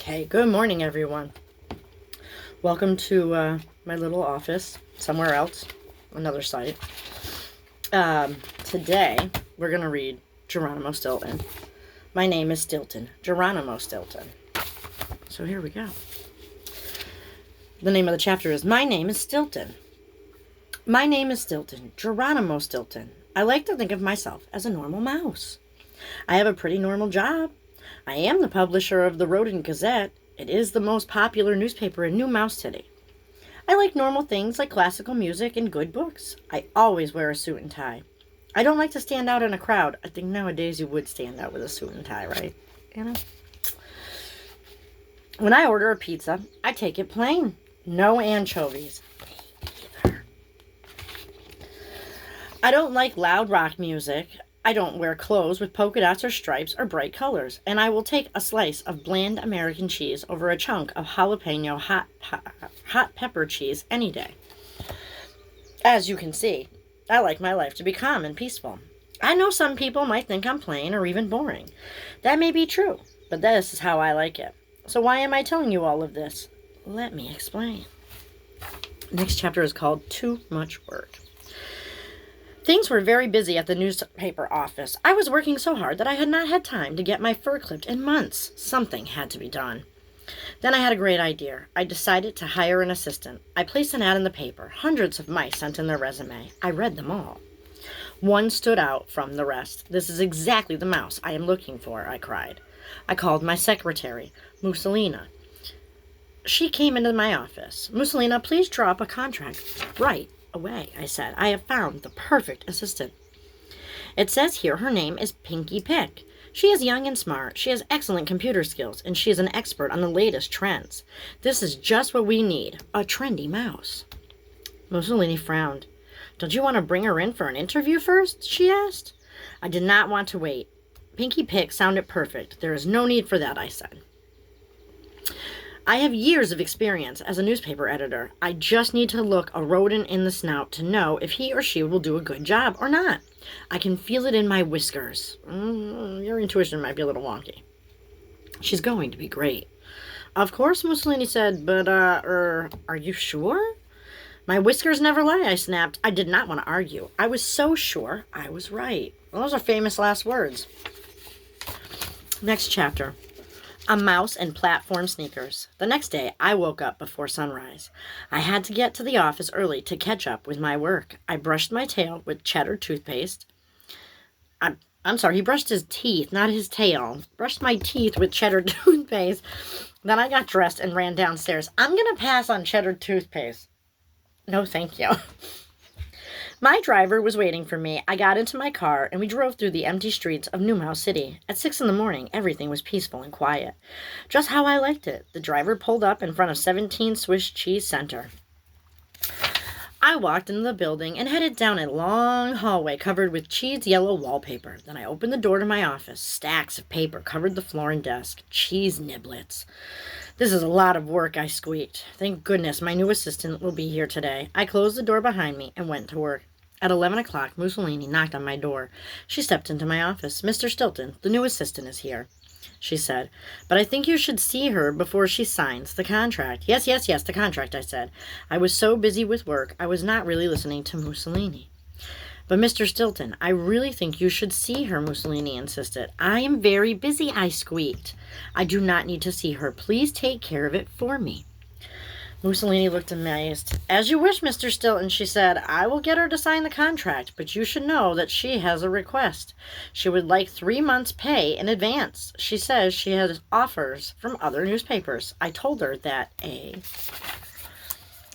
Okay, good morning, everyone. Welcome to my little office somewhere else, another site. Today, we're going to read Geronimo Stilton. My name is Stilton, Geronimo Stilton. So here we go. The name of the chapter is My Name is Stilton. My name is Stilton, Geronimo Stilton. I like to think of myself as a normal mouse. I have a pretty normal job. I am the publisher of the Rodent Gazette. It is the most popular newspaper in New Mouse City. I like normal things like classical music and good books. I always wear a suit and tie. I don't like to stand out in a crowd. I think nowadays you would stand out with a suit and tie, right? You know? When I order a pizza, I take it plain. No anchovies. Me either. I don't like loud rock music. I don't wear clothes with polka dots or stripes or bright colors, and I will take a slice of bland American cheese over a chunk of jalapeno hot pepper cheese any day. As you can see, I like my life to be calm and peaceful. I know some people might think I'm plain or even boring. That may be true, but this is how I like it. So why am I telling you all of this? Let me explain. Next chapter is called Too Much Work. Things were very busy at the newspaper office. I was working so hard that I had not had time to get my fur clipped in months. Something had to be done. Then I had a great idea. I decided to hire an assistant. I placed an ad in the paper. Hundreds of mice sent in their resume. I read them all. One stood out from the rest. This is exactly the mouse I am looking for, I cried. I called my secretary, Mussolina. She came into my office. Mussolina, please draw up a contract right away, I said. I have found the perfect assistant. It says here her name is Pinky Pick. She is young and smart. She has excellent computer skills, and she is an expert on the latest trends. This is just what we need, a trendy mouse. Mussolini frowned. Don't you want to bring her in for an interview first? She asked. I did not want to wait. Pinky Pick sounded perfect. There is no need for that, I said. I have years of experience as a newspaper editor. I just need to look a rodent in the snout to know if he or she will do a good job or not. I can feel it in my whiskers. Your intuition might be a little wonky. She's going to be great. Of course, Mussolini said, but, are you sure? My whiskers never lie, I snapped. I did not want to argue. I was so sure I was right. Well, those are famous last words. Next chapter. A mouse and platform sneakers. The next day, I woke up before sunrise. I had to get to the office early to catch up with my work. I brushed my tail with cheddar toothpaste. I'm sorry, he brushed his teeth, not his tail. Brushed my teeth with cheddar toothpaste. Then I got dressed and ran downstairs. I'm going to pass on cheddar toothpaste. No, thank you. My driver was waiting for me. I got into my car, and we drove through the empty streets of New Mouse City. At 6 a.m, everything was peaceful and quiet. Just how I liked it. The driver pulled up in front of 17 Swiss Cheese Center. I walked into the building and headed down a long hallway covered with cheese yellow wallpaper. Then I opened the door to my office. Stacks of paper covered the floor and desk. Cheese niblets. This is a lot of work, I squeaked. Thank goodness my new assistant will be here today. I closed the door behind me and went to work. At 11 o'clock, Mussolini knocked on my door. She stepped into my office. Mr. Stilton, the new assistant is here, she said. But I think you should see her before she signs the contract. Yes, the contract, I said. I was so busy with work, I was not really listening to Mussolini. But Mr. Stilton, I really think you should see her, Mussolini insisted. I am very busy, I squeaked. I do not need to see her. Please take care of it for me. Mussolini looked amazed. As you wish, Mr. Stilton, she said. I will get her to sign the contract, but you should know that she has a request. She would like 3 months' pay in advance. She says she has offers from other newspapers. I told her that a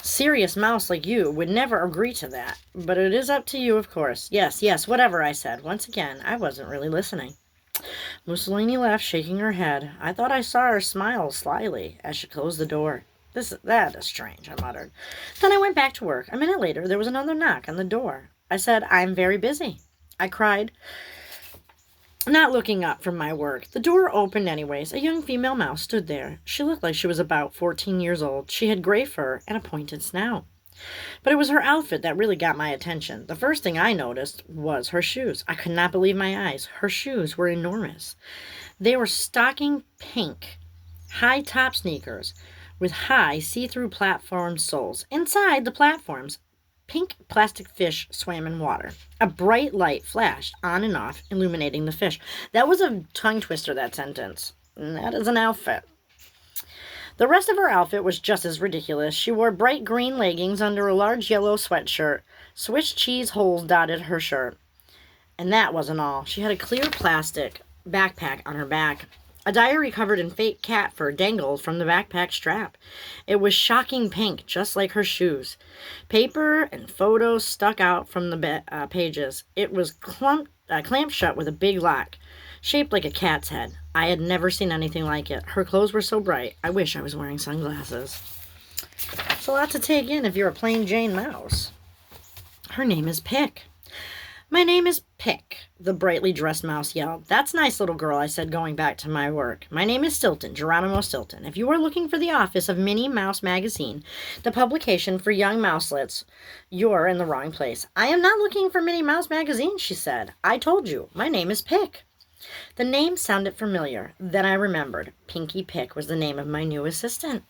serious mouse like you would never agree to that. But it is up to you, of course. Yes, whatever, I said. Once again, I wasn't really listening. Mussolini laughed, shaking her head. I thought I saw her smile slyly as she closed the door. That is strange, I muttered. Then I went back to work. A minute later, there was another knock on the door. I said, I'm very busy, I cried, not looking up from my work. The door opened anyways. A young female mouse stood there. She looked like she was about 14 years old. She had gray fur and a pointed snout. But it was her outfit that really got my attention. The first thing I noticed was her shoes. I could not believe my eyes. Her shoes were enormous. They were stocking pink high-top sneakers with high see-through platform soles. Inside the platforms, pink plastic fish swam in water. A bright light flashed on and off, illuminating the fish. That was a tongue twister, that sentence. And that is an outfit. The rest of her outfit was just as ridiculous. She wore bright green leggings under a large yellow sweatshirt. Swiss cheese holes dotted her shirt. And that wasn't all. She had a clear plastic backpack on her back. A diary covered in fake cat fur dangled from the backpack strap. It was shocking pink, just like her shoes. Paper and photos stuck out from the pages. It was clamped shut with a big lock, shaped like a cat's head. I had never seen anything like it. Her clothes were so bright, I wish I was wearing sunglasses. It's a lot to take in if you're a plain Jane mouse. Her name is Pick. My name is Pick, the brightly dressed mouse yelled. That's nice, little girl, I said, going back to my work. My name is Stilton, Geronimo Stilton. If you are looking for the office of Minnie Mouse Magazine, the publication for young mouselets, you're in the wrong place. I am not looking for Minnie Mouse Magazine, she said. I told you, my name is Pick. The name sounded familiar. Then I remembered. Pinky Pick was the name of my new assistant.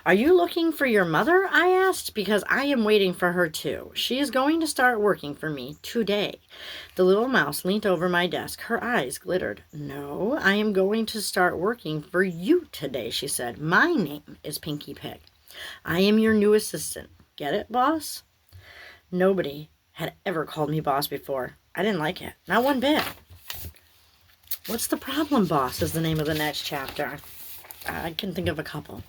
Are you looking for your mother? I asked, because I am waiting for her too. She is going to start working for me today. The little mouse leaned over my desk. Her eyes glittered. No, I am going to start working for you today, she said. My name is Pinky Pick. I am your new assistant. Get it, boss? Nobody had ever called me boss before. I didn't like it. Not one bit. What's the problem, boss, is the name of the next chapter. I can think of a couple.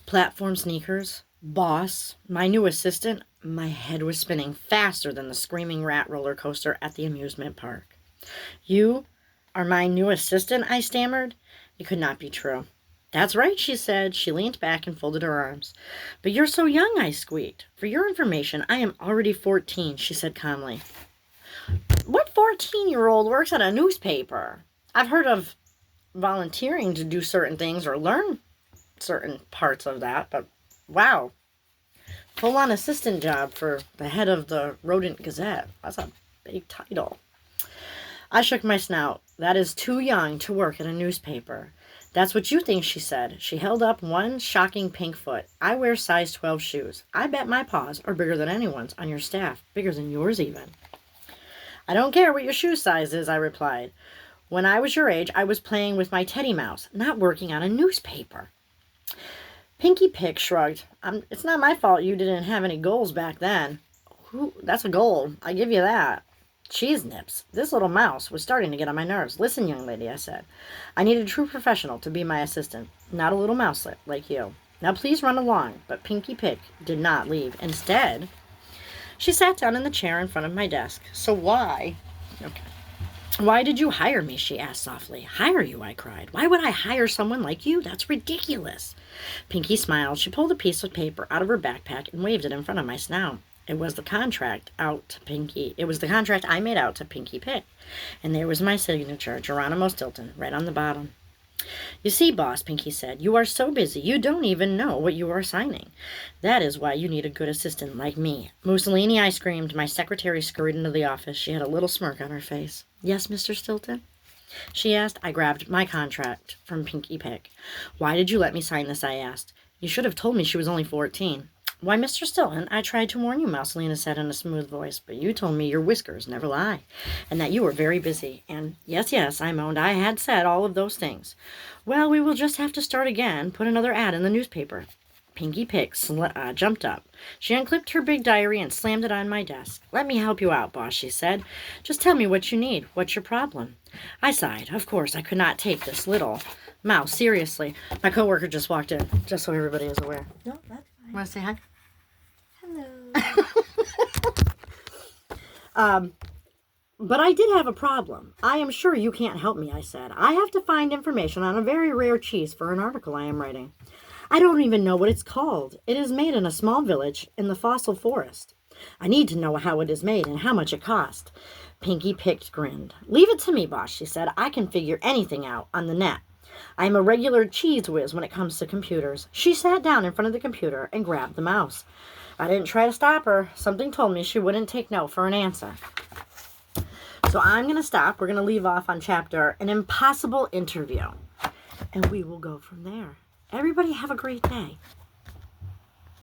Platform sneakers, boss, my new assistant. My head was spinning faster than the screaming rat roller coaster at the amusement park. You are my new assistant, I stammered. It could not be true. That's right, she said. She leaned back and folded her arms. But you're so young, I squeaked. For your information, I am already 14, she said calmly. What 14-year-old works at a newspaper? I've heard of volunteering to do certain things or learn certain parts of that, but wow. Full-on assistant job for the head of the Rodent Gazette. That's a big title. I shook my snout. That is too young to work at a newspaper. That's what you think, she said. She held up one shocking pink foot. I wear size 12 shoes. I bet my paws are bigger than anyone's on your staff, bigger than yours even. I don't care what your shoe size is, I replied. When I was your age, I was playing with my teddy mouse, not working on a newspaper. Pinky Pick shrugged. It's not my fault you didn't have any goals back then. That's a goal. I give you that. Cheese nips. This little mouse was starting to get on my nerves. Listen, young lady, I said. I need a true professional to be my assistant, not a little mouselet like you. Now please run along. But Pinky Pick did not leave. Instead, she sat down in the chair in front of my desk. So why? Okay. Why did you hire me? She asked softly. Hire you? I cried. Why would I hire someone like you? That's ridiculous. Pinky smiled. She pulled a piece of paper out of her backpack and waved it in front of my snout. It was the contract I made out to Pinky Pick. And there was my signature, Geronimo Stilton, right on the bottom. You see, boss, Pinky said, you are so busy you don't even know what you are signing. That is why you need a good assistant like me. Mussolini, I screamed. My secretary scurried into the office. She had a little smirk on her face. Yes, Mr. Stilton? She asked. I grabbed my contract from Pinky Pick. Why did you let me sign this? I asked. You should have told me she was only 14. Why, Mr. Stilton, I tried to warn you, Mussolini said in a smooth voice, but you told me your whiskers never lie, and that you were very busy. And yes, I moaned, I had said all of those things. Well, we will just have to start again, put another ad in the newspaper. Pinky Pick jumped up. She unclipped her big diary and slammed it on my desk. Let me help you out, boss, she said. Just tell me what you need. What's your problem? I sighed. Of course, I could not take this little mouse seriously. My coworker just walked in, just so everybody is aware. No, that's fine. Want to say hi? Hello. But I did have a problem. I am sure you can't help me, I said. I have to find information on a very rare cheese for an article I am writing. I don't even know what it's called. It is made in a small village in the fossil forest. I need to know how it is made and how much it cost. Pinky Pick grinned. Leave it to me, boss, she said. I can figure anything out on the net. I am a regular cheese whiz when it comes to computers. She sat down in front of the computer and grabbed the mouse. I didn't try to stop her. Something told me she wouldn't take no for an answer. So I'm going to stop. We're going to leave off on chapter An Impossible Interview. and we will go from there. Everybody have a great day.